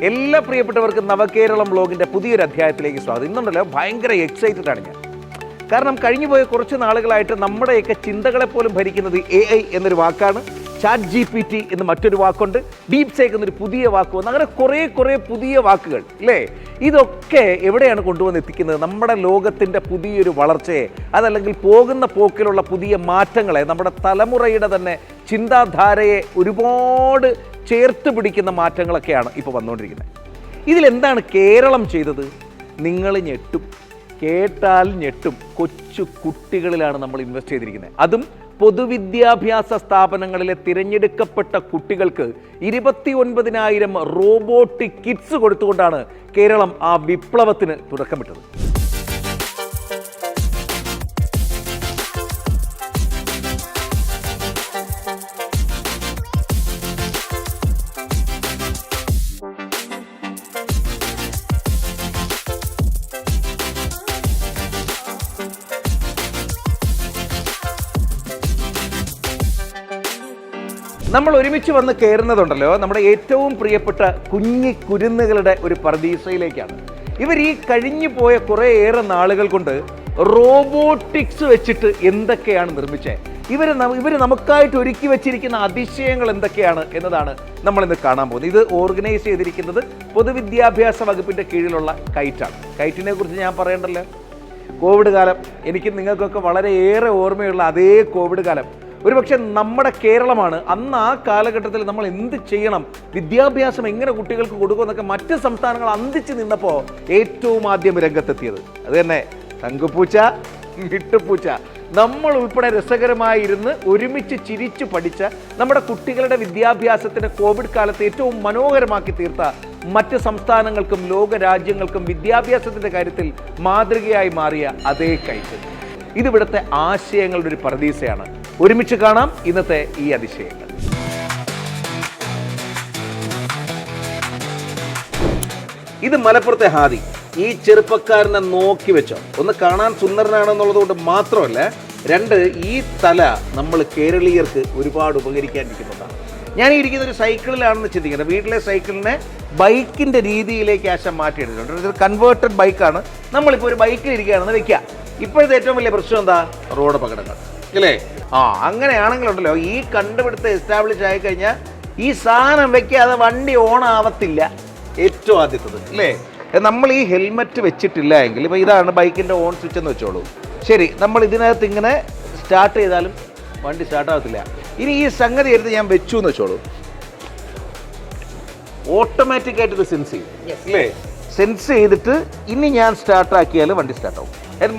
എല്ലാ പ്രിയപ്പെട്ടവർക്കും നവകേരളം വ്ലോഗിൻ്റെ പുതിയൊരു അധ്യായത്തിലേക്ക് സ്വാഗതം. ഇന്നുണ്ടല്ലോ ഭയങ്കര എക്സൈറ്റഡ് ആണ് ഞാൻ. കാരണം കഴിഞ്ഞു പോയ കുറച്ച് നാളുകളായിട്ട് നമ്മുടെയൊക്കെ ചിന്തകളെ പോലും ഭരിക്കുന്നത് AI എന്നൊരു വാക്കാണ്. ChatGPT എന്ന് മറ്റൊരു വാക്കുണ്ട്. ഡീപ് സേക്ക് എന്നൊരു പുതിയ വാക്ക് വന്നു. അങ്ങനെ കുറേ പുതിയ വാക്കുകൾ അല്ലേ? ഇതൊക്കെ എവിടെയാണ് കൊണ്ടുവന്ന് എത്തിക്കുന്നത്? നമ്മുടെ ലോകത്തിൻ്റെ പുതിയൊരു വളർച്ചയെ, അതല്ലെങ്കിൽ പോകുന്ന പോക്കിലുള്ള പുതിയ മാറ്റങ്ങളെ, നമ്മുടെ തലമുറയുടെ തന്നെ ചിന്താധാരയെ ഒരുപാട് ചേർത്ത് പിടിക്കുന്ന മാറ്റങ്ങളൊക്കെയാണ് ഇപ്പോൾ വന്നുകൊണ്ടിരിക്കുന്നത്. ഇതിലെന്താണ് കേരളം ചെയ്തത്? നിങ്ങൾ ഞെട്ടും, കേട്ടാൽ ഞെട്ടും. കൊച്ചു കുട്ടികളിലാണ് നമ്മൾ ഇൻവെസ്റ്റ് ചെയ്തിരിക്കുന്നത്. അതും പൊതുവിദ്യാഭ്യാസ സ്ഥാപനങ്ങളിലെ തിരഞ്ഞെടുക്കപ്പെട്ട കുട്ടികൾക്ക് 29,000 റോബോട്ടിക് കിറ്റ്സ് കൊടുത്തുകൊണ്ടാണ് കേരളം ആ വിപ്ലവത്തിന് തുടക്കമിട്ടത്. നമ്മൾ ഒരുമിച്ച് വന്ന് കയറുന്നതുണ്ടല്ലോ നമ്മുടെ ഏറ്റവും പ്രിയപ്പെട്ട കുരുന്നുകളുടെ ഒരു പർദീസയിലേക്കാണ്. ഇവർ ഈ കഴിഞ്ഞു പോയ കുറേയേറെ നാളുകൾ കൊണ്ട് റോബോട്ടിക്സ് വെച്ചിട്ട് എന്തൊക്കെയാണ് നിർമ്മിച്ചത്, ഇവർ നമുക്കായിട്ട് ഒരുക്കി വെച്ചിരിക്കുന്ന അതിശയങ്ങൾ എന്തൊക്കെയാണ് എന്നതാണ് നമ്മളിന്ന് കാണാൻ പോകുന്നത്. ഇത് ഓർഗനൈസ് ചെയ്തിരിക്കുന്നത് പൊതുവിദ്യാഭ്യാസ വകുപ്പിൻ്റെ കീഴിലുള്ള കൈറ്റാണ്. കൈറ്റിനെ കുറിച്ച് ഞാൻ പറയണ്ടല്ലോ. കോവിഡ് കാലം എനിക്കും നിങ്ങൾക്കൊക്കെ വളരെയേറെ ഓർമ്മയുള്ള അതേ കോവിഡ് കാലം ഒരുപക്ഷെ നമ്മുടെ കേരളമാണ്. അന്ന് ആ കാലഘട്ടത്തിൽ നമ്മൾ എന്ത് ചെയ്യണം, വിദ്യാഭ്യാസം എങ്ങനെ കുട്ടികൾക്ക് കൊടുക്കുമെന്നൊക്കെ മറ്റ് സംസ്ഥാനങ്ങൾ അന്തിച്ച് നിന്നപ്പോൾ ഏറ്റവും ആദ്യം രംഗത്തെത്തിയത് അത് തന്നെ തങ്കുപൂച്ച, മിട്ടുപൂച്ച. നമ്മൾ ഉൾപ്പെടെ രസകരമായിരുന്ന് ഒരുമിച്ച് ചിരിച്ചു പഠിച്ച നമ്മുടെ കുട്ടികളുടെ വിദ്യാഭ്യാസത്തിന് കോവിഡ് കാലത്ത് ഏറ്റവും മനോഹരമാക്കി തീർത്ത മറ്റ് സംസ്ഥാനങ്ങൾക്കും ലോകരാജ്യങ്ങൾക്കും വിദ്യാഭ്യാസത്തിൻ്റെ കാര്യത്തിൽ മാതൃകയായി മാറിയ അതേ കൈറ്റ്. ഇതിവിടുത്തെ ആശയങ്ങളുടെ ഒരു പർദീസയാണ്. ഒരുമിച്ച് കാണാം ഇന്നത്തെ ഈ അതിശയങ്ങൾ. ഇത് മലപ്പുറത്തെ ഹാദി. ഈ ചെറുപ്പക്കാരനെ നോക്കി വെച്ചോ. ഒന്ന് കാണാൻ സുന്ദരനാണെന്നുള്ളത് കൊണ്ട് മാത്രമല്ല, രണ്ട്, ഈ തല നമ്മൾ കേരളീയർക്ക് ഒരുപാട് ഉപകരിക്കാനിരിക്കുന്നതാണ്. ഞാൻ ഈ ഇരിക്കുന്ന ഒരു സൈക്കിളിലാണെന്ന് ചിന്തിക്കുന്നത്. വീട്ടിലെ സൈക്കിളിനെ ബൈക്കിൻ്റെ രീതിയിലേക്ക് ആശം മാറ്റിയെടുത്തിട്ടുണ്ട്. ഇതൊരു കൺവേർട്ടഡ് ബൈക്കാണ്. നമ്മളിപ്പോൾ ഒരു ബൈക്കിൽ ഇരിക്കുകയാണെന്ന് വെക്കുക. ഇപ്പോഴത്തെ ഏറ്റവും വലിയ പ്രശ്നം എന്താ? റോഡ് അപകടങ്ങൾ അല്ലേ? അങ്ങനെയാണെങ്കിലുണ്ടല്ലോ ഈ കണ്ടുപിടുത്തം എസ്റ്റാബ്ലിഷ് ആയി കഴിഞ്ഞാൽ ഈ സാധനം വെക്കാതെ വണ്ടി ഓൺ ആവത്തില്ല. ഏറ്റവും ആദ്യത്തത് അല്ലേ? നമ്മൾ ഈ ഹെൽമെറ്റ് വെച്ചിട്ടില്ല എങ്കിൽ, ഇപ്പോൾ ഇതാണ് ബൈക്കിൻ്റെ ഓൺ സ്വിച്ച് എന്ന് വെച്ചോളൂ. ശരി, നമ്മൾ ഇതിനകത്ത് ഇങ്ങനെ സ്റ്റാർട്ട് ചെയ്താലും വണ്ടി സ്റ്റാർട്ടാകത്തില്ല. ഇനി ഈ സംഗതി എടുത്ത് ഞാൻ വെച്ചു എന്ന് വെച്ചോളൂ, ഓട്ടോമാറ്റിക്കായിട്ടൊരു സെൻസ് ചെയ്യും അല്ലേ? സെൻസ് ചെയ്തിട്ട് ഇനി ഞാൻ സ്റ്റാർട്ടാക്കിയാൽ വണ്ടി സ്റ്റാർട്ടാവും.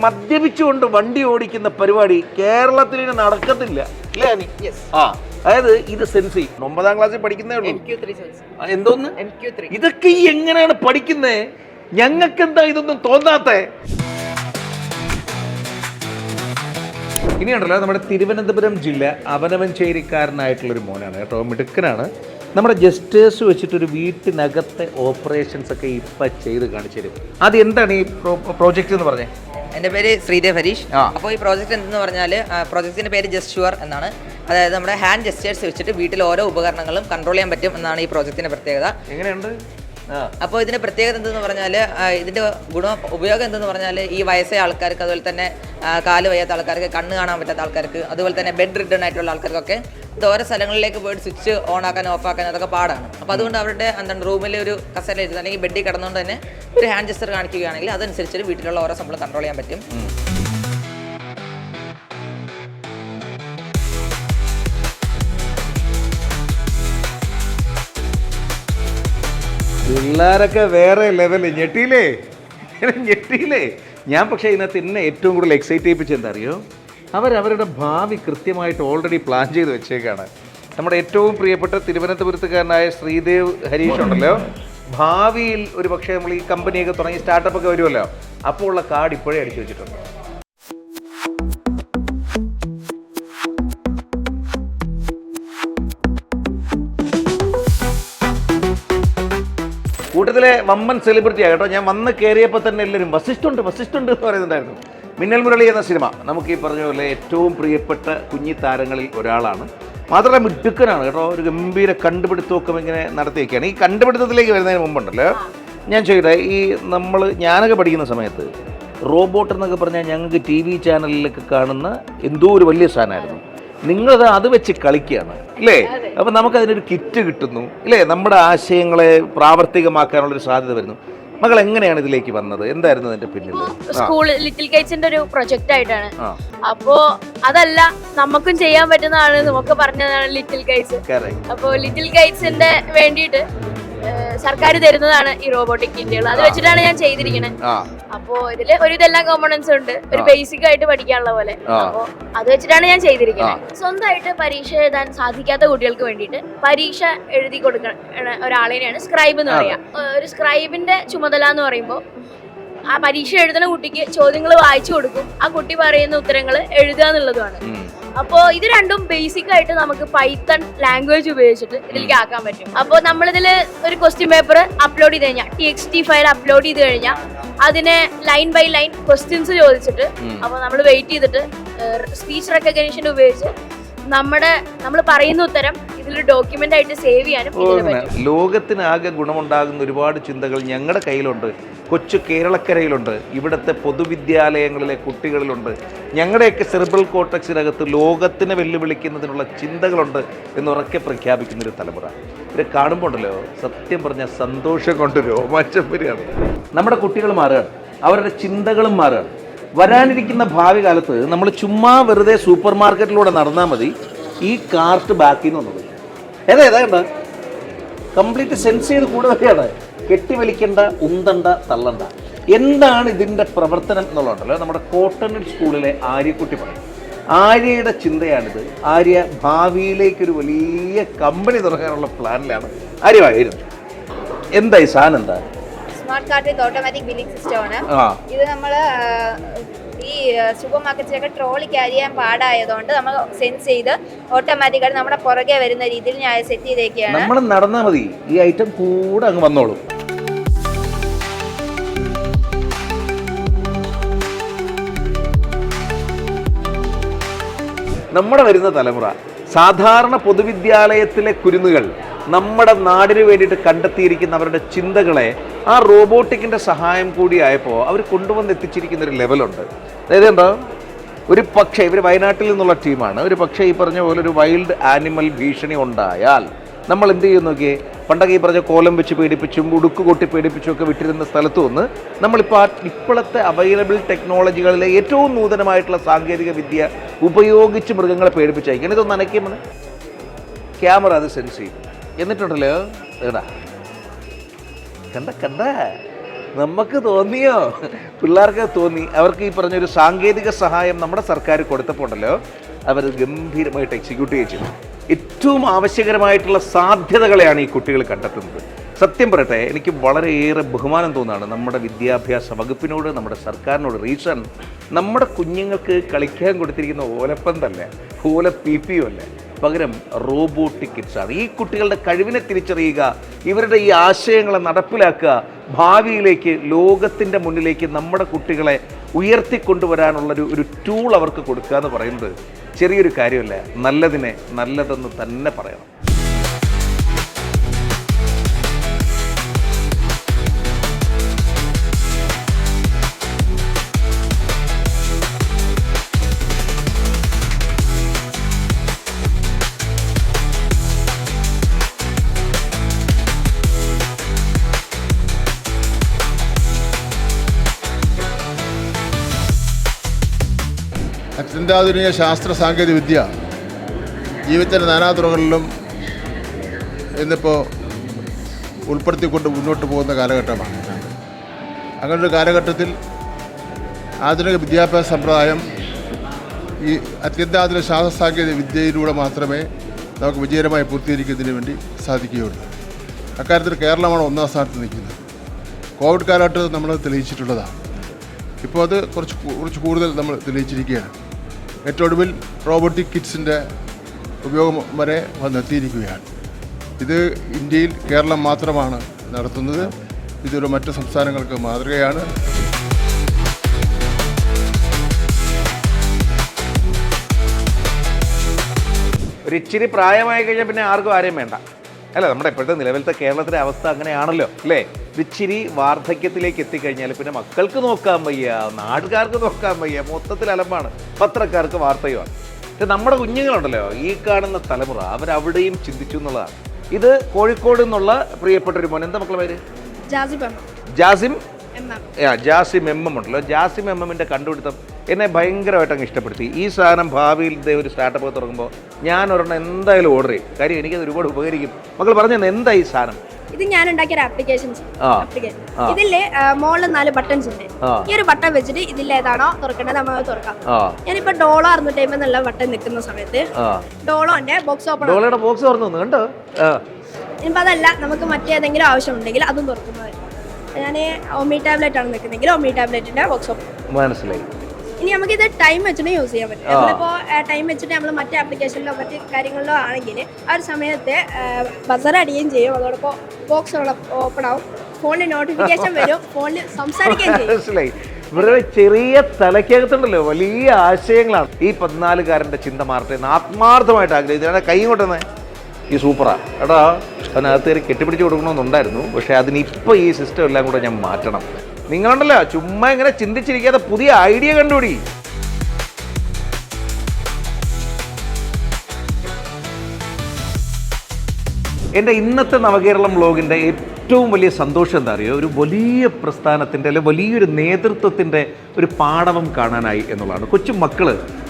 മദ്യപിച്ചുകൊണ്ട് വണ്ടി ഓടിക്കുന്ന പരിപാടി കേരളത്തിൽ ഇനി നടക്കത്തില്ല അല്ലേ അനി? അതായത് ഇത് സെൻസ് ചെയ്യും. 9ാം ക്ലാസ്സിൽ പഠിക്കുന്നേ ഉള്ളൂ. എന്തോന്ന് ഇതൊക്കെ ഈ എങ്ങനെയാണ് പഠിക്കുന്നേ? ഞങ്ങൾക്ക് എന്താ ഇതൊന്നും തോന്നാത്തേ? ഇനിയുണ്ടല്ലോ നമ്മുടെ തിരുവനന്തപുരം ജില്ല അവനവഞ്ചേരിക്കാരനായിട്ടുള്ളൊരു മോനാണ് കേട്ടോ, മിടുക്കനാണ്. നമ്മുടെ ജസ്റ്റേഴ്സ് വെച്ചിട്ടൊരു വീട്ടിനകത്തെ ഓപ്പറേഷൻസ് ഒക്കെ ഇപ്പം ചെയ്ത് കാണിച്ചു തരും. അത് എന്താണ് ഈ പ്രോജക്റ്റ് എന്ന് പറഞ്ഞേ? എൻ്റെ പേര് ശ്രീദേവ് ഹരീഷ്. അപ്പോൾ ഈ പ്രോജക്റ്റ് എന്തെന്ന് പറഞ്ഞാൽ, പ്രോജക്റ്റിൻ്റെ പേര് ജസ്റ്റ് ഷുവർ എന്നാണ്. അതായത് നമ്മുടെ ഹാൻഡ് ജസ്റ്റേഴ്സ് വെച്ചിട്ട് വീട്ടിൽ ഓരോ ഉപകരണങ്ങളും കൺട്രോൾ ചെയ്യാൻ പറ്റും എന്നാണ് ഈ പ്രോജക്റ്റിൻ്റെ പ്രത്യേകത. എങ്ങനെയുണ്ട്? അപ്പോൾ ഇതിൻ്റെ പ്രത്യേകത എന്തെന്ന് പറഞ്ഞാൽ, ഇതിൻ്റെ ഉപയോഗം എന്തെന്ന് പറഞ്ഞാൽ, ഈ വയസ്സായ ആൾക്കാർക്ക്, അതുപോലെ തന്നെ കാല് വയ്യാത്ത ആൾക്കാർക്ക്, കണ്ണ് കാണാൻ പറ്റാത്ത ആൾക്കാർക്ക്, അതുപോലെ തന്നെ ബെഡ് റിട്ടേൺ ആയിട്ടുള്ള ആൾക്കാർക്കൊക്കെ ഓരോ സ്ഥലങ്ങളിലേക്ക് പോയിട്ട് സ്വിച്ച് ഓൺ ആക്കാൻ ഓഫ് ആക്കാൻ അതൊക്കെ പാടാണ്. അപ്പോൾ അതുകൊണ്ട് അവരുടെ എന്താണ് റൂമിൽ ഒരു കസേര ഇരുന്ന് അല്ലെങ്കിൽ ബെഡിൽ കിടന്നുകൊണ്ട് തന്നെ ഒരു ഹാൻഡ് ജസ്റ്റർ കാണിക്കുകയാണെങ്കിൽ അതനുസരിച്ച് വീട്ടിലുള്ള ഓരോ സംഭവം കൺട്രോൾ ചെയ്യാൻ പറ്റും. പിള്ളേരൊക്കെ വേറെ ലെവല്. ഞെട്ടിയില്ലേ? ഞാൻ പക്ഷേ ഇതിനകത്ത് എന്നെ ഏറ്റവും കൂടുതൽ എക്സൈറ്റ് ചെയ്യിപ്പിച്ച് എന്താ അറിയോ? അവരവരുടെ ഭാവി കൃത്യമായിട്ട് ഓൾറെഡി പ്ലാൻ ചെയ്ത് വെച്ചേക്കാണ്. നമ്മുടെ ഏറ്റവും പ്രിയപ്പെട്ട തിരുവനന്തപുരത്തുകാരനായ ശ്രീദേവ് ഹരീഷ് ഉണ്ടല്ലോ, ഭാവിയിൽ ഒരു പക്ഷേ നമ്മൾ ഈ കമ്പനിയൊക്കെ തുടങ്ങി സ്റ്റാർട്ടപ്പൊക്കെ വരുമല്ലോ, അപ്പോൾ ഉള്ള കാർഡ് ഇപ്പോഴേ അടിച്ചു വെച്ചിട്ടുണ്ട്. കൂട്ടത്തിലെ വമ്പൻ സെലിബ്രിറ്റി ആകട്ടോ. ഞാൻ വന്ന് കയറിയപ്പോൾ തന്നെ എല്ലാവരും വസിഷ്ഠുണ്ട് എന്ന് പറയുന്നുണ്ടായിരുന്നു. മിന്നൽ മുരളി എന്ന സിനിമ നമുക്ക് ഈ പറഞ്ഞ പോലെ ഏറ്റവും പ്രിയപ്പെട്ട കുഞ്ഞി താരങ്ങളിൽ ഒരാളാണ്. മാത്രമല്ല മിടുക്കനാണ് കേട്ടോ, ഒരു ഗംഭീര കണ്ടുപിടുത്തമൊക്കെ ഇങ്ങനെ നടത്തിയൊക്കെയാണ്. ഈ കണ്ടുപിടുത്തത്തിലേക്ക് വരുന്നതിന് മുമ്പുണ്ടല്ലോ, ഞാൻ ചോദിക്കട്ടെ, ഈ ഞാനൊക്കെ പഠിക്കുന്ന സമയത്ത് റോബോട്ട് എന്നൊക്കെ പറഞ്ഞാൽ ഞങ്ങൾക്ക് TV ചാനലിലൊക്കെ കാണുന്ന എന്തോ ഒരു വലിയ സാധനമായിരുന്നു. നിങ്ങളത് അത് വെച്ച് കളിക്കുകയാണ് അല്ലേ? അപ്പം നമുക്കതിനൊരു കിറ്റ് കിട്ടുന്നു അല്ലേ? നമ്മുടെ ആശയങ്ങളെ പ്രാവർത്തികമാക്കാനുള്ളൊരു സാധ്യത വരുന്നു. മകൾ എങ്ങനെയാണ് ഇതിലേക്ക് വന്നത്? എന്തായിരുന്നു അതിന്റെ പിന്നിൽ? സ്കൂൾ ലിറ്റിൽ കൈറ്റ്സിന്റെ ഒരു പ്രൊജക്ട് ആയിട്ടാണ്. അപ്പോ അതല്ല, നമുക്കും ചെയ്യാൻ പറ്റുന്നതാണ്, നമുക്ക് പറഞ്ഞതാണ് ലിറ്റിൽ കൈറ്റ്സ്. അപ്പോ ലിറ്റിൽ കൈറ്റ്സിന്റെ വേണ്ടിയിട്ട് സർക്കാർ തരുന്നതാണ് ഈ റോബോട്ടിക് കിറ്റുകൾ. അത് വെച്ചിട്ടാണ് ഞാൻ ചെയ്തിരിക്കുന്നത്. അപ്പോ ഇതില് ഒരു ഇതെല്ലാം കോമ്പണൻസ് ഉണ്ട്, ഒരു ബേസിക് ആയിട്ട് പഠിക്കാനുള്ള പോലെ. അപ്പോ അത് വെച്ചിട്ടാണ് ഞാൻ ചെയ്തിരിക്കുന്നത്. സ്വന്തമായിട്ട് പരീക്ഷ എഴുതാൻ സാധിക്കാത്ത കുട്ടികൾക്ക് വേണ്ടിയിട്ട് പരീക്ഷ എഴുതി കൊടുക്കുന്ന ഒരാളെയാണ് സ്ക്രൈബ് എന്ന് പറയാം. ഒരു സ്ക്രൈബിന്റെ ചുമതല എന്ന് പറയുമ്പോൾ ആ പരീക്ഷ എഴുതുന്ന കുട്ടിക്ക് ചോദ്യങ്ങൾ വായിച്ചു കൊടുക്കും, ആ കുട്ടി പറയുന്ന ഉത്തരങ്ങൾ എഴുതുക എന്നുള്ളതുമാണ്. അപ്പോൾ ഇത് രണ്ടും ബേസിക് ആയിട്ട് നമുക്ക് പൈത്തൺ ലാംഗ്വേജ് ഉപയോഗിച്ചിട്ട് ഇതിലേക്ക് ആക്കാൻ പറ്റും. അപ്പോൾ നമ്മളിതിൽ ഒരു ക്വസ്റ്റ്യൻ പേപ്പർ അപ്ലോഡ് ചെയ്ത് കഴിഞ്ഞാൽ, TXT ഫയൽ അപ്ലോഡ് ചെയ്ത് കഴിഞ്ഞാൽ അതിനെ ലൈൻ ബൈ ലൈൻ ക്വസ്റ്റ്യൻസ് ചോദിച്ചിട്ട്, അപ്പോൾ നമ്മൾ വെയിറ്റ് ചെയ്തിട്ട് സ്പീച്ച് റെക്കഗ്നീഷൻ ഉപയോഗിച്ച് നമ്മൾ പറയുന്ന ഉത്തരം ഇതിൽ ഡോക്യുമെന്റ് ആയിട്ട് സേവ് ചെയ്യാനും ഇതിന് പറ്റും. ലോകത്തിനാകെ ഗുണമുണ്ടാകുന്ന ഒരുപാട് ചിന്തകൾ ഞങ്ങളുടെ കയ്യിലുണ്ട്, കൊച്ചു കേരളക്കരയിലുണ്ട്, ഇവിടുത്തെ പൊതുവിദ്യാലയങ്ങളിലെ കുട്ടികളിലുണ്ട്. ഞങ്ങളുടെയൊക്കെ സെറിബ്രൽ കോർട്ടക്സിനകത്ത് ലോകത്തിനെ വെല്ലുവിളിക്കുന്നതിനുള്ള ചിന്തകളുണ്ട് എന്നുറക്കെ പ്രഖ്യാപിക്കുന്നൊരു തലമുറ. ഇവരെ കാണുമ്പോൾ ഉണ്ടല്ലോ, സത്യം പറഞ്ഞാൽ സന്തോഷം കൊണ്ട് രോമാഞ്ചം വരികയാണ്. നമ്മുടെ കുട്ടികൾ മാറുകയാണ്, അവരുടെ ചിന്തകളും മാറുകയാണ്. വരാനിരിക്കുന്ന ഭാവി കാലത്ത് നമ്മൾ ചുമ്മാ വെറുതെ സൂപ്പർ മാർക്കറ്റിലൂടെ നടന്നാൽ മതി, ഈ കാർട്ട് ബാക്കിൽ നിന്ന് വന്നത് ഏതാ കണ്ട കംപ്ലീറ്റ് സെൻസ് ചെയ്ത് കൂടെ വരികയാണ്. കെട്ടിവലിക്കേണ്ട, ഉന്തണ്ട, തള്ളണ്ട. എന്താണ് ഇതിൻ്റെ പ്രവർത്തനം എന്നുള്ളതുണ്ടല്ലോ, നമ്മുടെ കോട്ടൺ സ്കൂളിലെ ആര്യക്കുട്ടി പറയും. ആര്യയുടെ ചിന്തയാണിത്. ആര്യ ഭാവിയിലേക്കൊരു വലിയ കമ്പനി തുടങ്ങാനുള്ള പ്ലാനിലാണ് ആര്യമായിരുന്നു. എന്താ ഈ സാധനം? എന്താ സ്മാർട്ട് കാർട്ട് വിത്ത് ഓട്ടോമാറ്റിക് ബില്ലിംഗ് സിസ്റ്റം ആണ്. ഇത് നമ്മൾ ഈ സൂപ്പർ മാർക്കറ്റിലൊക്കെ ട്രോളി ക്യാരി ചെയ്യാൻ പാടായതുകൊണ്ട് നമ്മൾ സെൻസ് ചെയ്ത് ഓട്ടോമാറ്റിക്കായിട്ട് നമ്മുടെ പുറകെ വരുന്ന രീതിയിൽ ഞാൻ സെറ്റ് ചെയ്തേക്കാണ്. നമ്മൾ നടന്നാൽ മതി, ഈ ഐറ്റം കൂടെ അങ്ങ് വന്നോളും. നമ്മുടെ വരുന്ന തലമുറ സാധാരണ പൊതുവിദ്യാലയത്തിലെ കുരുന്നുകൾ നമ്മുടെ നാടിന് വേണ്ടിയിട്ട് കണ്ടെത്തിയിരിക്കുന്ന അവരുടെ ചിന്തകളെ ആ റോബോട്ടിക്കിൻ്റെ സഹായം കൂടിയായപ്പോൾ അവർ കൊണ്ടുവന്ന് എത്തിച്ചിരിക്കുന്ന ഒരു ലെവലുണ്ട്. അതായത് എന്താ, ഒരു പക്ഷേ ഇവർ വയനാട്ടിൽ നിന്നുള്ള ടീമാണ്. ഒരു പക്ഷേ ഈ പറഞ്ഞ പോലെ ഒരു വൈൽഡ് ആനിമൽ ഭീഷണി ഉണ്ടായാൽ നമ്മൾ എന്ത് ചെയ്യും നോക്കിയേ, പണ്ടൊക്കെ ഈ പറഞ്ഞ കോലം വെച്ച് പേടിപ്പിച്ചും ഉടുക്ക് കൊട്ടി പേടിപ്പിച്ചും ഒക്കെ വിട്ടിരുന്ന സ്ഥലത്ത് വന്ന് നമ്മളിപ്പോൾ ഇപ്പോഴത്തെ അവൈലബിൾ ടെക്നോളജികളിലെ ഏറ്റവും നൂതനമായിട്ടുള്ള സാങ്കേതിക വിദ്യ ഉപയോഗിച്ച് മൃഗങ്ങളെ പേടിപ്പിച്ചയക്കണം. ഇതൊന്ന് അനക്കിയപ്പോൾ ക്യാമറ അത് സെൻസ് ചെയ്യും. എന്നിട്ടുണ്ടല്ലോ എടാ കണ്ട നമുക്ക് തോന്നിയോ, പിള്ളേർക്ക് തോന്നി. അവർക്ക് ഈ പറഞ്ഞൊരു സാങ്കേതിക സഹായം നമ്മുടെ സർക്കാർ കൊടുത്തപ്പോൾ ഉണ്ടല്ലോ, അവർ ഗംഭീരമായിട്ട് എക്സിക്യൂട്ട് ചെയ്തു. ഏറ്റവും ആവശ്യകരമായിട്ടുള്ള സാധ്യതകളെയാണ് ഈ കുട്ടികൾ കണ്ടെത്തുന്നത്. സത്യം പറയട്ടെ, എനിക്ക് വളരെയേറെ ബഹുമാനം തോന്നുകയാണ് നമ്മുടെ വിദ്യാഭ്യാസ വകുപ്പിനോട്, നമ്മുടെ സർക്കാരിനോട്. റീസൺ, നമ്മുടെ കുഞ്ഞുങ്ങൾക്ക് കളിക്കാൻ കൊടുത്തിരിക്കുന്ന ഓലപ്പന്തല്ല, ഓല PPO അല്ല, പകരം റോബോട്ടിക് കിറ്റ്സാണ്. ഈ കുട്ടികളുടെ കഴിവിനെ തിരിച്ചറിയുക, ഇവരുടെ ഈ ആശയങ്ങളെ നടപ്പിലാക്കുക, ഭാവിയിലേക്ക് ലോകത്തിൻ്റെ മുന്നിലേക്ക് നമ്മുടെ കുട്ടികളെ ഉയർത്തിക്കൊണ്ടുവരാനുള്ളൊരു ഒരു ടൂൾ അവർക്ക് കൊടുക്കുക എന്ന് പറയുന്നത് ചെറിയൊരു കാര്യമല്ല. നല്ലതിനെ നല്ലതെന്ന് തന്നെ പറയണം. അത്യന്താധുനിക ശാസ്ത്ര സാങ്കേതിക വിദ്യ ജീവിതത്തിൻ്റെ നാനാതുറകളിലും ഇന്നിപ്പോൾ ഉൾപ്പെടുത്തിക്കൊണ്ട് മുന്നോട്ട് പോകുന്ന കാലഘട്ടമാണ്. അങ്ങനൊരു കാലഘട്ടത്തിൽ ആധുനിക വിദ്യാഭ്യാസ സമ്പ്രദായം ഈ അത്യന്താധുനിക ശാസ്ത്ര സാങ്കേതിക വിദ്യയിലൂടെ മാത്രമേ നമുക്ക് വിജയകരമായി പൂർത്തീകരിക്കുന്നതിന് വേണ്ടി സാധിക്കുകയുള്ളൂ. അക്കാര്യത്തിൽ കേരളമാണ് ഒന്നാം സ്ഥാനത്ത് നിൽക്കുന്നത്. കോവിഡ് കാലഘട്ടത്തിൽ നമ്മൾ തെളിയിച്ചിട്ടുള്ളതാണ്. ഇപ്പോൾ അത് കുറച്ച് കൂടുതൽ നമ്മൾ തെളിയിച്ചിരിക്കുകയാണ്. ഏറ്റവും ഒടുവിൽ റോബോട്ടിക് കിറ്റ്സിൻ്റെ ഉപയോഗം വരെ വന്നെത്തിയിരിക്കുകയാണ്. ഇത് ഇന്ത്യയിൽ കേരളം മാത്രമാണ് നടത്തുന്നത്. ഇതൊരു മറ്റ് സംസ്ഥാനങ്ങൾക്ക് മാതൃകയാണ്. ഒരു ഇച്ചിരി പ്രായമായി കഴിഞ്ഞാൽ പിന്നെ ആർക്കും ആരെയും വേണ്ട. അല്ല, നമ്മുടെ ഇപ്പോഴത്തെ നിലവിലത്തെ കേരളത്തിലെ അവസ്ഥ അങ്ങനെയാണല്ലോ അല്ലേ? ഇച്ചിരി വാർദ്ധക്യത്തിലേക്ക് എത്തിക്കഴിഞ്ഞാൽ പിന്നെ മക്കൾക്ക് നോക്കാൻ വയ്യ, നാട്ടുകാർക്ക് നോക്കാൻ വയ്യ, മൊത്തത്തിൽ അലമ്പാണ്, പത്രക്കാർക്ക് വാർത്തയുമാണ്. പക്ഷെ നമ്മുടെ കുഞ്ഞുങ്ങളുണ്ടല്ലോ, ഈ കാണുന്ന തലമുറ, അവരവിടെയും ചിന്തിച്ചു എന്നുള്ളതാണ്. ഇത് കോഴിക്കോട് നിന്നുള്ള പ്രിയപ്പെട്ടൊരു മോൻ, എന്താ മക്കളെ പേര്? ജാസിം ജാസിം എം എം ഉണ്ടല്ലോ. ജാസിം എം എമ്മിൻ്റെ കണ്ടുപിടുത്തം എന്നെ ഭയങ്കരമായിട്ട് അങ്ങ് ഇഷ്ടപ്പെടുത്തി. ഈ സാധനം ഭാവിയിൽ ഒരു സ്റ്റാർട്ടപ്പ് തുടങ്ങുമ്പോൾ ഞാൻ ഒരെണ്ണം എന്തായാലും ഓർഡർ ചെയ്യും. കാര്യം എനിക്കത് ഒരുപാട് ഉപകരിക്കും. മക്കൾ പറഞ്ഞു എന്താ ഈ സാധനം? ഇത് ഞാൻ ഉണ്ടാക്കിയ ഒരു ആപ്ലിക്കേഷൻസ്. ഇതില് മോളിൽ 4 ബട്ടൺസ് ഉണ്ട്. ഈ ഒരു ബട്ടൺ വെച്ചിട്ട് ഇതിൽ ഏതാണോ തുറക്കേണ്ടത് നമ്മൾ തുറക്കാം. ഞാനിപ്പോ ഡോളോ 650 എന്നുള്ള ബട്ടൺ നിൽക്കുന്ന സമയത്ത് ഡോളോന്റെ ബോക്സ് ഓപ്പൺ, ഡോളോയുടെ ബോക്സ് തുറന്നു കണ്ടോ. ഇനിയിപ്പോ അതല്ല, നമുക്ക് മറ്റേതെങ്കിലും ആവശ്യമുണ്ടെങ്കിൽ അതും തുറക്കുന്നത്. ഞാൻ ഒമി ടാബ്ലറ്റ് ആണ് നിൽക്കുന്നെങ്കിൽ ഒമി ടാബ്ലറ്റിന്റെ ബോക്സ് ഓപ്പൺ. മനസ്സിലായി. ഇനി നമുക്ക് ഇത് ടൈം വെച്ചിട്ട് യൂസ് ചെയ്യാൻ പറ്റും. നമ്മളിപ്പോ ടൈം വെച്ചിട്ട് നമ്മൾ മറ്റേ ആപ്ലിക്കേഷനിലോ മറ്റു കാര്യങ്ങളിലോ ആണെങ്കിൽ ആ ഒരു സമയത്ത് ബസർ അടിക്കുകയും ചെയ്യും, അതോടൊപ്പം ബോക്സ് ഓപ്പൺ ആവും, ഫോണിൽ നോട്ടിഫിക്കേഷൻ വരും, ഫോണിൽ സംസാരിക്കുകയും ചെയ്യും. മനസ്സിലായി. ഇവരുടെ ചെറിയ തലയ്ക്കകത്തുണ്ടല്ലോ വലിയ ആശയങ്ങളാണ്. ഈ 14കാരൻ്റെ ചിന്ത മാറട്ടെ എന്ന് ആത്മാർത്ഥമായിട്ട് ആഗ്രഹിച്ചു. കൈ കൊണ്ടുവന്നേ, ഈ സൂപ്പറാ എടാ. അതിനകത്ത് കയറി കെട്ടിപ്പിടിച്ച് കൊടുക്കണമെന്നുണ്ടായിരുന്നു, പക്ഷേ അതിനിപ്പോൾ ഈ സിസ്റ്റം എല്ലാം കൂടെ ഞാൻ മാറ്റണം. നിങ്ങളുണ്ടല്ലോ ചുമ്മാ ഇങ്ങനെ ചിന്തിച്ചിരിക്കാതെ പുതിയ ഐഡിയ കണ്ടുപിടി. എൻ്റെ ഇന്നത്തെ നവകേരളം വ്ലോഗിൻ്റെ ഏറ്റവും വലിയ സന്തോഷം എന്താ അറിയോ? ഒരു വലിയ പ്രസ്ഥാനത്തിൻ്റെ അല്ലെങ്കിൽ വലിയൊരു നേതൃത്വത്തിൻ്റെ ഒരു പാഠവം കാണാനായി എന്നുള്ളതാണ്. കൊച്ചു മക്കൾ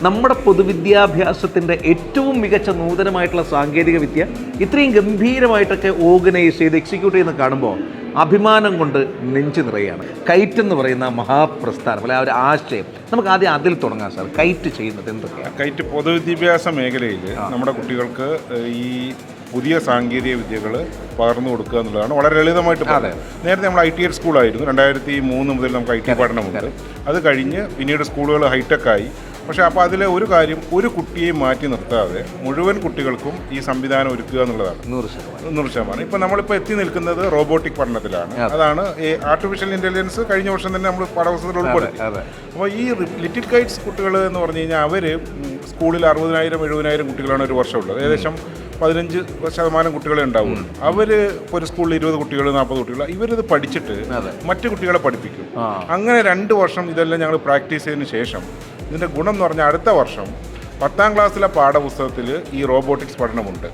നമ്മുടെ പൊതുവിദ്യാഭ്യാസത്തിൻ്റെ ഏറ്റവും മികച്ച നൂതനമായിട്ടുള്ള സാങ്കേതിക വിദ്യ ഇത്രയും ഗംഭീരമായിട്ടൊക്കെ ഓർഗനൈസ് ചെയ്ത് എക്സിക്യൂട്ട് ചെയ്യുന്ന കാണുമ്പോൾ അഭിമാനം കൊണ്ട് നെഞ്ചു നിറയാണ്. കൈറ്റ് എന്ന് പറയുന്ന മഹാപ്രസ്ഥാനം അല്ലെ, ആ ഒരു ആശയം നമുക്ക് ആദ്യം അതിൽ തുടങ്ങാം സാർ. കൈറ്റ് ചെയ്യുന്നത് എന്തൊക്കെയാണ്? കൈറ്റ് പൊതുവിദ്യാഭ്യാസ മേഖലയിൽ നമ്മുടെ കുട്ടികൾക്ക് ഈ പുതിയ സാങ്കേതിക വിദ്യകൾ പകർന്നു കൊടുക്കുക എന്നുള്ളതാണ് വളരെ ലളിതമായിട്ട് പറയുന്നത്. നേരത്തെ നമ്മൾ ITS സ്കൂളായിരുന്നു. 2003 മുതൽ നമുക്ക് IT പഠനമുണ്ട്. അത് കഴിഞ്ഞ് പിന്നീട് സ്കൂളുകൾ ഹൈടെക്കായി. പക്ഷേ അപ്പോൾ അതിലെ ഒരു കാര്യം, ഒരു കുട്ടിയെ മാറ്റി നിർത്താതെ മുഴുവൻ കുട്ടികൾക്കും ഈ സംവിധാനം ഒരുക്കുക എന്നുള്ളതാണ്. 100%. ഇപ്പോൾ നമ്മളിപ്പോൾ എത്തി നിൽക്കുന്നത് റോബോട്ടിക് പഠനത്തിലാണ്. അതാണ് ആർട്ടിഫിഷ്യൽ ഇൻ്റലിജൻസ് കഴിഞ്ഞ വർഷം തന്നെ നമ്മൾ പാഠപുസ്തകത്തിൽ ഉൾപ്പെടുത്തി. അപ്പോൾ ഈ ലിറ്റിൽ കൈറ്റ്സ് കുട്ടികൾ എന്ന് പറഞ്ഞു കഴിഞ്ഞാൽ അവർ സ്കൂളിൽ 60,000-70,000 കുട്ടികളാണ് ഒരു വർഷം ഉള്ളത്. ഏകദേശം 15% കുട്ടികളെ ഉണ്ടാവുള്ളൂ. അവർ ഒരു സ്കൂളിൽ 20 കുട്ടികൾ 40 കുട്ടികൾ ഇവരിത് പഠിച്ചിട്ട് മറ്റു കുട്ടികളെ പഠിപ്പിക്കും. അങ്ങനെ 2 വർഷം ഇതെല്ലാം ഞങ്ങൾ പ്രാക്ടീസ് ചെയ്തതിന് ശേഷം ഇതിൻ്റെ ഗുണം എന്ന് പറഞ്ഞാൽ അടുത്ത വർഷം 10ാം ക്ലാസ്സിലെ പാഠപുസ്തകത്തിൽ ഈ റോബോട്ടിക്സ് പഠനമുണ്ട്.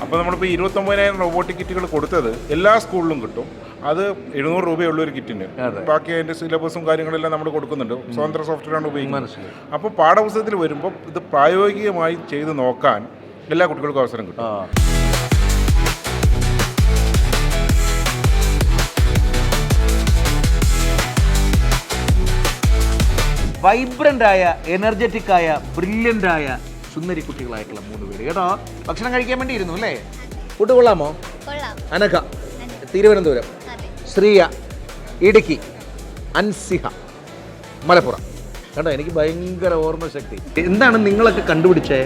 അപ്പോൾ നമ്മളിപ്പോൾ 29,000 റോബോട്ടിക് കിറ്റുകൾ കൊടുത്തത് എല്ലാ സ്കൂളിലും കിട്ടും. അത് 700 രൂപയുള്ള ഒരു കിറ്റിന്. ബാക്കി അതിൻ്റെ സിലബസും കാര്യങ്ങളെല്ലാം നമ്മൾ കൊടുക്കുന്നുണ്ട്. സ്വതന്ത്ര സോഫ്റ്റ്വെയറാണ് ഉപയോഗിക്കുന്നത്. അപ്പോൾ പാഠപുസ്തകത്തിൽ വരുമ്പോൾ ഇത് പ്രായോഗികമായി ചെയ്ത് നോക്കാൻ എല്ലാ കുട്ടികൾക്കും അവസരം കിട്ടും. വൈബ്രൻ്റായ, എനർജറ്റിക്കായ, ബ്രില്യൻ്റായ സുന്ദരി കുട്ടികളായിട്ടുള്ള 3 പേര് കേട്ടോ. ഭക്ഷണം കഴിക്കാൻ വേണ്ടി ഇരുന്നു അല്ലേ? ഫുഡ് കൊള്ളാമോ? അനഘ തിരുവനന്തപുരം, ശ്രീയ ഇടുക്കി, അൻസിഹ മലപ്പുറം. കേട്ടോ, എനിക്ക് ഭയങ്കര ഓർമ്മശക്തി. എന്താണ് നിങ്ങളൊക്കെ കണ്ടുപിടിച്ചേ?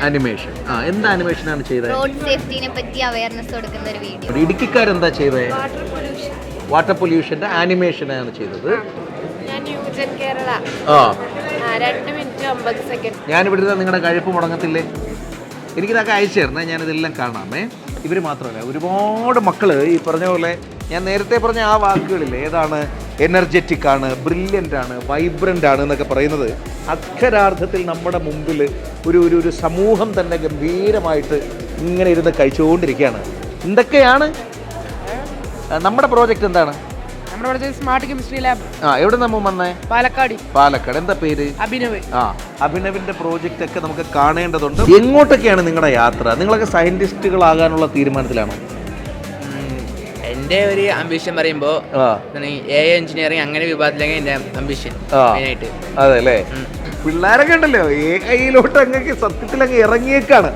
അനിമേഷൻ. എന്താ അനിമേഷനാണ് ചെയ്തത്? റോഡ് സേഫ്റ്റിനെ പറ്റി അവയർനെസ് കൊടുക്കുന്ന ഒരു വീഡിയോ. ഇടുക്കിക്കാരെന്താ ചെയ്തത്? വാട്ടർ പൊല്യൂഷന്റെ ആനിമേഷനാണ് ചെയ്തത്. ഞാനിവിടെ നിങ്ങളുടെ കഴിപ്പ് മുടങ്ങത്തില്ലേ? എനിക്കിതൊക്കെ അയച്ചു തരണേ, ഞാനിതെല്ലാം കാണാമേ. ഇവർ മാത്രമല്ല, ഒരുപാട് മക്കൾ ഈ പറഞ്ഞ പോലെ ഞാൻ നേരത്തെ പറഞ്ഞ ആ വാക്കുകളില്ലേ, ഏതാണ് എനർജറ്റിക് ആണ്, ബ്രില്യൻ്റ് ആണ്, വൈബ്രൻ്റ് ആണ് എന്നൊക്കെ പറയുന്നത് അക്ഷരാർത്ഥത്തിൽ നമ്മുടെ മുമ്പിൽ ഒരു സമൂഹം തന്നെ ഗംഭീരമായിട്ട് ഇങ്ങനെ ഇരുന്ന് കഴിച്ചുകൊണ്ടിരിക്കുകയാണ്. എന്തൊക്കെയാണ് നമ്മുടെ പ്രോജക്റ്റ്? എന്താണ് നമ്മുടെ പ്രോജക്റ്റ്? Smart chemistry lab. എവിടെ നമ്മൾ വന്നേ? പാലക്കാട്. എന്താ പേര്? അഭിനവ്. അഭിനവിന്റെ പ്രോജക്റ്റ് ഒക്കെ നമുക്ക് കാണേണ്ടതുണ്ട്. എങ്ങോട്ടൊക്കെയാണ് നിങ്ങളുടെ യാത്ര? നിങ്ങളൊക്കെ സയന്റിസ്റ്റുകളാകാനുള്ള തീരുമാനത്തിലാണോ? എൻ്റെ ഒരു അംബിഷൻ പറയുമ്പോൾ AI എഞ്ചിനീയറിംഗ് അങ്ങനെ വിഭാഗത്തിലേക്ക് എൻ്റെ അംബിഷൻ മെയിനായിട്ട്. അതെ അല്ലേ? പിള്ളേരൊക്കെ ഉണ്ടല്ലോ AIയിലോട്ട് അങ്ങ് സത്യത്തിൽ അങ്ങ് ഇറങ്ങിയേക്കാണ്.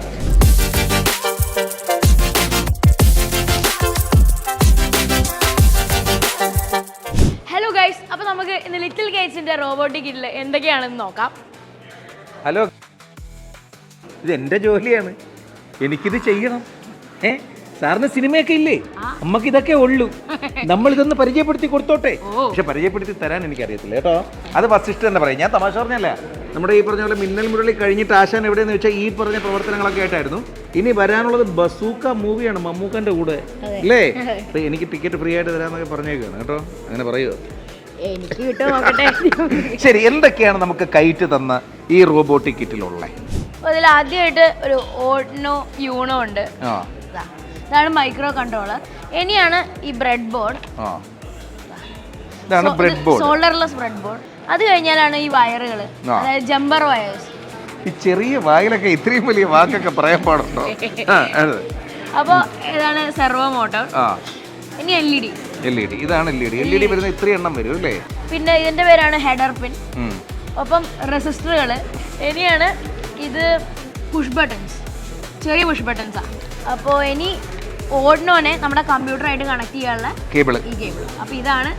ഹലോ ഗൈസ്, അപ്പോൾ നമുക്ക് ഇന്ന് ലിറ്റിൽ കൈറ്റ്സിന്റെ റോബോട്ടിക് കിറ്റിൽ എന്തൊക്കെയാണെന്ന് നോക്കാം. ഹലോ, ഇത് എൻ്റെ ജോലിയാണ്, എനിക്കിത് ചെയ്യണം. സാറിന് സിനിമയൊക്കെ ഇല്ലേ? അമ്മക്ക് ഇതൊക്കെ ഉള്ളൂ. നമ്മളിതൊന്ന് പരിചയപ്പെടുത്തി കൊടുത്തോട്ടെ. പക്ഷെ പരിചയപ്പെടുത്തി തരാൻ എനിക്കറിയത്തില്ല കേട്ടോ. അത് വസിഷ്ഠ തന്നെ പറയും, ഞാൻ തമാശ പറഞ്ഞല്ല. നമ്മുടെ ഈ പറഞ്ഞ പോലെ മിന്നൽ മുരളി കഴിഞ്ഞിട്ട് ആശാൻ എവിടെയെന്ന് വെച്ചാൽ ഈ പറഞ്ഞ പ്രവർത്തനങ്ങളൊക്കെ ആയിട്ടായിരുന്നു. ഇനി വരാനുള്ളത് ബസൂക്ക മൂവിയാണ് മമ്മൂക്കൻ്റെ കൂടെ അല്ലേ? അപ്പൊ എനിക്ക് ടിക്കറ്റ് ഫ്രീ ആയിട്ട് തരാമെന്നൊക്കെ പറഞ്ഞേക്കാണ് കേട്ടോ, അങ്ങനെ പറയുമോ? എനിക്ക് കിട്ടുമോ നോക്കട്ടെ. ശരി, എന്തൊക്കെയാണ് നമുക്ക് കൈറ്റ് തന്ന ഈ റോബോട്ടിക് കിറ്റിലുള്ളത്? അതിൽ ആദ്യമായിട്ട് ഒരു ഓർഡിനോ യൂണോ ഉണ്ട്. ഇതാണ് മൈക്രോ കൺട്രോളർ. ഇനിയാണ് ഈ ബ്രെഡ് ബോർഡ്. ഇതാണ് ബ്രെഡ് ബോർഡ്, സോൾഡർലെസ് ബ്രെഡ് ബോർഡ്. അത് കഴിഞ്ഞാലാണ് ഈ വയറുകൾ, അതായത് ജമ്പർ വയേഴ്സ്. ഈ ചെറിയ വായിലൊക്കെ ഇത്രയും വലിയ വാക്കൊക്കെ പറയാൻ പാടുണ്ടോ? അപ്പോൾ ഇതാണ് സെർവോ മോട്ടോർ. ഇനി LED. ഇതാണ് LED വരുന്ന ഇത്രയും എണ്ണം വരും അല്ലേ? പിന്നെ ഇതിന്റെ പേരാണ് ഹെഡർ പിൻ. ഒപ്പം റെസിസ്റ്ററുകൾ. ഇനിയാണ് ഇത് പുഷ് ബട്ടൺസ്, ചെറിയ പുഷ് ബട്ടൺസാണ്. അപ്പോൾ ഇനി ഓർഡിനോനെ നമ്മുടെ കമ്പ്യൂട്ടറായിട്ട് കണക്ട് ചെയ്യാനുള്ള കേബിള്. ഈ കേബിൾ. അപ്പോൾ ഇതാണ്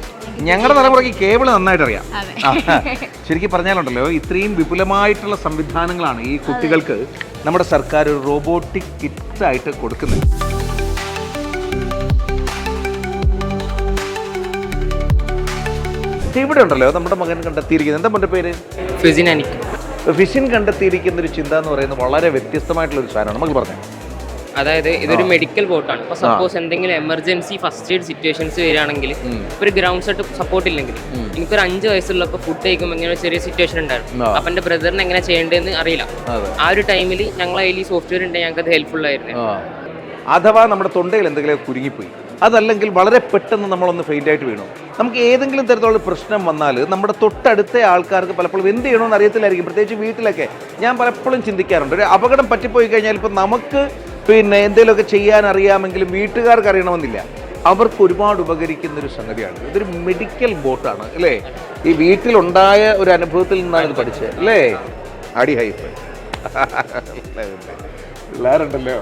ഞങ്ങളുടെ തലമുറയ്ക്ക് കേബിള് നന്നായിട്ട് അറിയാം. അതെ. ശരിക്കും പറഞ്ഞാലുണ്ടല്ലോ, ഇത്രയും വിപുലമായിട്ടുള്ള സംവിധാനങ്ങളാണ് ഈ കുട്ടികൾക്ക് നമ്മുടെ സർക്കാർ ഒരു റോബോട്ടിക് കിറ്റ് ആയിട്ട് കൊടുക്കുന്നത്. ഇവിടെ ഉണ്ടല്ലോ നമ്മുടെ മകൻ കണ്ടെത്തിയിരിക്കുന്നത്, എന്താ മോൻ്റെ പേര്? ഫിഷിൻ കണ്ടെത്തിയിരിക്കുന്ന ഒരു ചിന്ത എന്ന് പറയുന്നത് വളരെ വ്യത്യസ്തമായിട്ടുള്ള ഒരു സാധനമാണ്. നമുക്ക് പറഞ്ഞു, അതായത് ഇതൊരു മെഡിക്കൽ ബോട്ടാണ്. ഇപ്പോൾ സപ്പോസ് എന്തെങ്കിലും എമർജൻസി ഫസ്റ്റ് എയ്ഡ് സിറ്റുവേഷൻസ് വരികയാണെങ്കിൽ, ഒരു ഗ്രൗണ്ട് സെറ്റ് സപ്പോർട്ട് ഇല്ലെങ്കിൽ, എനിക്കൊരു 5 വയസ്സുള്ളപ്പോൾ ഫുഡ് കഴിക്കുമ്പോൾ ഇങ്ങനെ ഒരു ചെറിയ സിറ്റുവേഷൻ ഉണ്ടായിരുന്നു. അപ്പം എൻ്റെ ബ്രദറിന് എങ്ങനെ ചെയ്യേണ്ടതെന്ന് അറിയില്ല. ആ ഒരു ടൈമിൽ ഞങ്ങളെ കയ്യിൽ ഈ സോഫ്റ്റ്വെയർ ഉണ്ടെങ്കിൽ ഞങ്ങൾക്ക് അത് ഹെൽപ്ഫുൾ ആയിരുന്നു. അഥവാ നമ്മുടെ തൊണ്ടയിൽ എന്തെങ്കിലും കുരുങ്ങിപ്പോയി, അതല്ലെങ്കിൽ വളരെ പെട്ടെന്ന് നമ്മളൊന്ന് ഫെയിൻ്റ് ആയിട്ട് വീണു, നമുക്ക് ഏതെങ്കിലും തരത്തിലുള്ള പ്രശ്നം വന്നാൽ നമ്മുടെ തൊട്ടടുത്ത ആൾക്കാർക്ക് പലപ്പോഴും എന്ത് ചെയ്യണമെന്ന് അറിയത്തില്ലായിരിക്കും. പ്രത്യേകിച്ച് വീട്ടിലൊക്കെ ഞാൻ പലപ്പോഴും ചിന്തിക്കാറുണ്ട്, ഒരു അപകടം പറ്റിപ്പോയി കഴിഞ്ഞാൽ ഇപ്പം നമുക്ക് എന്തെങ്കിലുമൊക്കെ ചെയ്യാൻ അറിയാമെങ്കിലും വീട്ടുകാർക്ക് അറിയണമെന്നില്ല. അവർക്ക് ഒരുപാട് ഉപകരിക്കുന്നൊരു സംഗതിയാണ്. ഇതൊരു മെഡിക്കൽ ബോട്ടാണ് അല്ലേ? ഈ വീട്ടിലുണ്ടായ ഒരു അനുഭവത്തിൽ നിന്നാണ് ഇത് പഠിച്ചത് അല്ലേ? അടി ഹൈഫ് പിള്ളേരുണ്ടല്ലോ,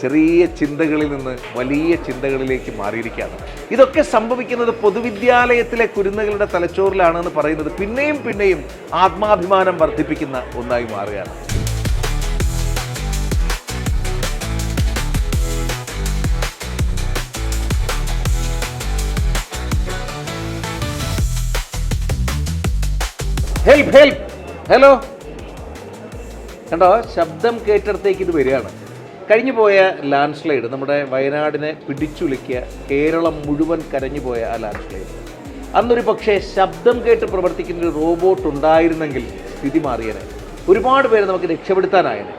ചെറിയ ചിന്തകളിൽ നിന്ന് വലിയ ചിന്തകളിലേക്ക് മാറിയിരിക്കുകയാണ്. ഇതൊക്കെ സംഭവിക്കുന്നത് പൊതുവിദ്യാലയത്തിലെ കുരുന്നുകളുടെ തലച്ചോറിലാണെന്ന് പറയുന്നത് പിന്നെയും പിന്നെയും ആത്മാഭിമാനം വർദ്ധിപ്പിക്കുന്ന ഒന്നായി മാറുകയാണ്. ഹെൽപ്പ് ഹെൽപ്പ് ഹലോ, കണ്ടോ ശബ്ദം കേട്ടിടത്തേക്ക് ഇത് വരികയാണ്. കഴിഞ്ഞു പോയ ലാൻഡ് സ്ലൈഡ്, നമ്മുടെ വയനാടിനെ പിടിച്ചുലുക്കിയ, കേരളം മുഴുവൻ കരഞ്ഞു പോയ ആ ലാൻഡ് സ്ലൈഡ്, അന്നൊരു പക്ഷേ ശബ്ദം കേട്ട് പ്രവർത്തിക്കുന്ന ഒരു റോബോട്ട് ഉണ്ടായിരുന്നെങ്കിൽ സ്ഥിതി മാറിയനെ, ഒരുപാട് പേരെ നമുക്ക് രക്ഷപ്പെടുത്താനായത്.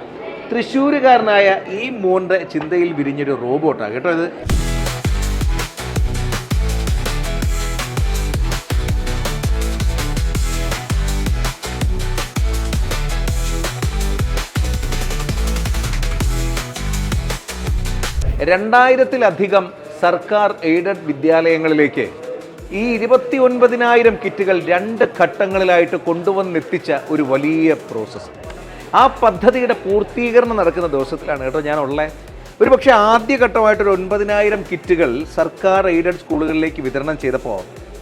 തൃശ്ശൂരുകാരനായ ഈ മോൻ്റെ ചിന്തയിൽ വിരിഞ്ഞൊരു റോബോട്ടാണ് കേട്ടോ ഇത്. രണ്ടായിരത്തിലധികം സർക്കാർ എയ്ഡഡ് വിദ്യാലയങ്ങളിലേക്ക് ഈ 29,000 കിറ്റുകൾ 2 ഘട്ടങ്ങളിലായിട്ട് കൊണ്ടുവന്നെത്തിച്ച ഒരു വലിയ പ്രോസസ്സ്. ആ പദ്ധതിയുടെ പൂർത്തീകരണം നടക്കുന്ന ദിവസത്തിലാണ് കേട്ടോ ഞാനുള്ളത്. ഒരു പക്ഷേ ആദ്യഘട്ടമായിട്ടൊരു 9,000 കിറ്റുകൾ സർക്കാർ എയ്ഡഡ് സ്കൂളുകളിലേക്ക് വിതരണം ചെയ്തപ്പോൾ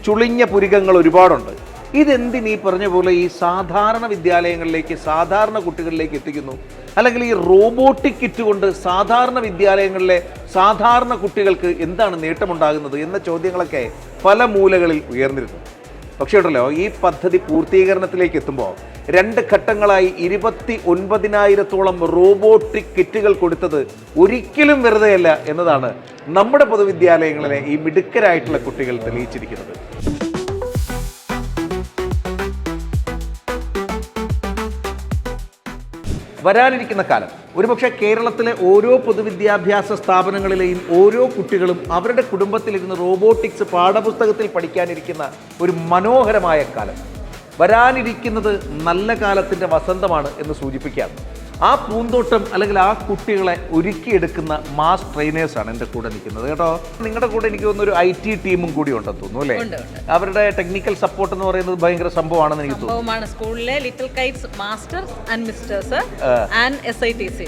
ചുളിഞ്ഞ പുരികങ്ങൾ ഒരുപാടുണ്ട്. ഇതെന്തിനീ പറഞ്ഞ പോലെ ഈ സാധാരണ വിദ്യാലയങ്ങളിലേക്ക്, സാധാരണ കുട്ടികളിലേക്ക് എത്തിക്കുന്നു? അല്ലെങ്കിൽ ഈ റോബോട്ടിക് കിറ്റ് കൊണ്ട് സാധാരണ വിദ്യാലയങ്ങളിലെ സാധാരണ കുട്ടികൾക്ക് എന്താണ് നേട്ടമുണ്ടാകുന്നത് എന്ന ചോദ്യങ്ങളൊക്കെ പല മൂലകളിൽ ഉയർന്നിരുന്നു. പക്ഷേ ഉണ്ടല്ലോ, ഈ പദ്ധതി പൂർത്തീകരണത്തിലേക്ക് എത്തുമ്പോൾ 2 ഘട്ടങ്ങളായി 29,000-ഓളം റോബോട്ടിക് കിറ്റുകൾ കൊടുത്തത് ഒരിക്കലും വെറുതെയല്ല എന്നതാണ് നമ്മുടെ പൊതുവിദ്യാലയങ്ങളിലെ ഈ മിടുക്കരായിട്ടുള്ള കുട്ടികൾ തെളിയിച്ചിരിക്കുന്നത്. വരാനിരിക്കുന്ന കാലം ഒരുപക്ഷെ കേരളത്തിലെ ഓരോ പൊതുവിദ്യാഭ്യാസ സ്ഥാപനങ്ങളിലെയും ഓരോ കുട്ടികളും അവരുടെ കുടുംബത്തിലിരുന്ന് റോബോട്ടിക്സ് പാഠപുസ്തകത്തിൽ പഠിക്കാനിരിക്കുന്ന ഒരു മനോഹരമായ കാലം. വരാനിരിക്കുന്നത് നല്ല കാലത്തിൻ്റെ വസന്തമാണ് എന്ന് സൂചിപ്പിക്കാം. ആ പൂന്തോട്ടം അല്ലെങ്കിൽ ആ കുട്ടികളെ ഒരുക്കിയെടുക്കുന്ന മാസ് ട്രെയിനേഴ്സാണ് എൻ്റെ കൂടെ നിൽക്കുന്നത് കേട്ടോ. നിങ്ങളുടെ കൂടെ എനിക്ക് തോന്നുന്നു ഒരു IT ടീമും കൂടി ഉണ്ടെന്ന് തോന്നുന്നു അല്ലേ? അവരുടെ ടെക്നിക്കൽ സപ്പോർട്ട് എന്ന് പറയുന്നത് ഭയങ്കര സംഭവമാണെന്ന് എനിക്ക് തോന്നുന്നു. സ്കൂളിലെ little Kites masters and mistress and SITC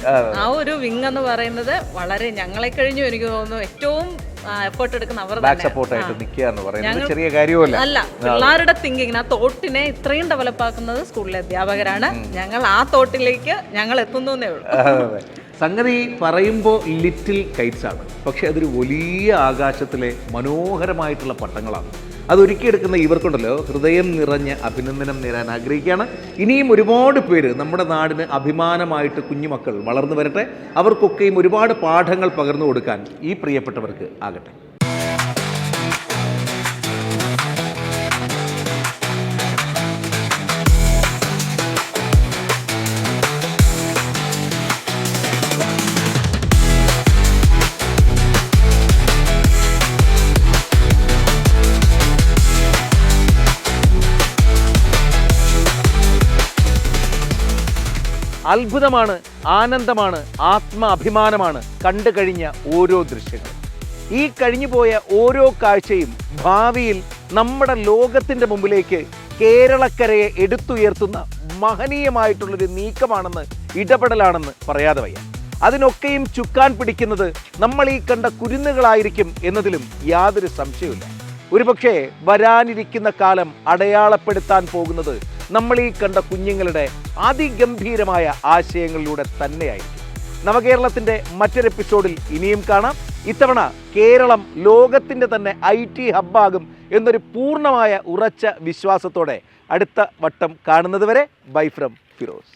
ആ ഒരു വിങ് എന്ന് പറയുന്നത് വളരെ ഞങ്ങളെ കഴിഞ്ഞു എനിക്ക് തോന്നുന്നു ഏറ്റവും എഫേർട്ട് എടുക്കുന്ന അവർ സപ്പോർട്ടായിട്ട് നിൽക്കുകയെന്ന് പറയുന്നത് ചെറിയ കാര്യമല്ല. അല്ല, പിള്ളേരുടെ തിങ്കിങ്ങിന് ആ തോട്ടിനെ ഇത്രയും ഡെവലപ്പ് ആക്കുന്നത് സ്കൂളിലെ അധ്യാപകരാണ്. ഞങ്ങൾ ആ തോട്ടിലേക്ക് ഞങ്ങൾ എത്തുന്നേ ഉള്ളൂ. സംഗതി പറയുമ്പോൾ ലിറ്റിൽ കൈറ്റ്സ് ആണ്, പക്ഷെ അതൊരു വലിയ ആകാശത്തിലെ മനോഹരമായിട്ടുള്ള പട്ടങ്ങളാണ്. അതൊരുക്കിയെടുക്കുന്ന ഇവർക്കുണ്ടല്ലോ ഹൃദയം നിറഞ്ഞ അഭിനന്ദനം നേരാൻ ആഗ്രഹിക്കുകയാണ്. ഇനിയും ഒരുപാട് പേര് നമ്മുടെ നാടിന് അഭിമാനമായിട്ട് കുഞ്ഞുമക്കൾ വളർന്നു വരട്ടെ. അവർക്കൊക്കെയും ഒരുപാട് പാഠങ്ങൾ പകർന്നു കൊടുക്കാൻ ഈ പ്രിയപ്പെട്ടവർക്ക് ആകട്ടെ. അത്ഭുതമാണ്, ആനന്ദമാണ്, ആത്മാഭിമാനമാണ് കണ്ടു കഴിഞ്ഞ ഓരോ ദൃശ്യങ്ങൾ. ഈ കഴിഞ്ഞുപോയ ഓരോ കാഴ്ചയും ഭാവിയിൽ നമ്മുടെ ലോകത്തിൻ്റെ മുമ്പിലേക്ക് കേരളക്കരയെ എടുത്തുയർത്തുന്ന മഹനീയമായിട്ടുള്ളൊരു നീക്കമാണെന്ന്, ഇടപെടലാണെന്ന് പറയാതെ വയ്യ. അതിനൊക്കെയും ചുക്കാൻ പിടിക്കുന്നത് നമ്മൾ ഈ കണ്ട കുരുന്നുകളായിരിക്കും എന്നതിലും യാതൊരു സംശയവുമില്ല. ഒരുപക്ഷെ വരാനിരിക്കുന്ന കാലം അടയാളപ്പെടുത്താൻ പോകുന്നത് നമ്മൾ ഈ കണ്ട കുഞ്ഞുങ്ങളുടെ അതിഗംഭീരമായ ആശയങ്ങളിലൂടെ തന്നെയായിരിക്കും. നവകേരളത്തിൻ്റെ മറ്റൊരു എപ്പിസോഡിൽ ഇനിയും കാണാം. ഇത്തവണ കേരളം ലോകത്തിൻ്റെ തന്നെ IT ഹബ്ബാകും എന്നൊരു പൂർണ്ണമായ ഉറച്ച വിശ്വാസത്തോടെ അടുത്ത വട്ടം കാണുന്നതുവരെ ബൈ ഫ്രം ഫിറോസ്.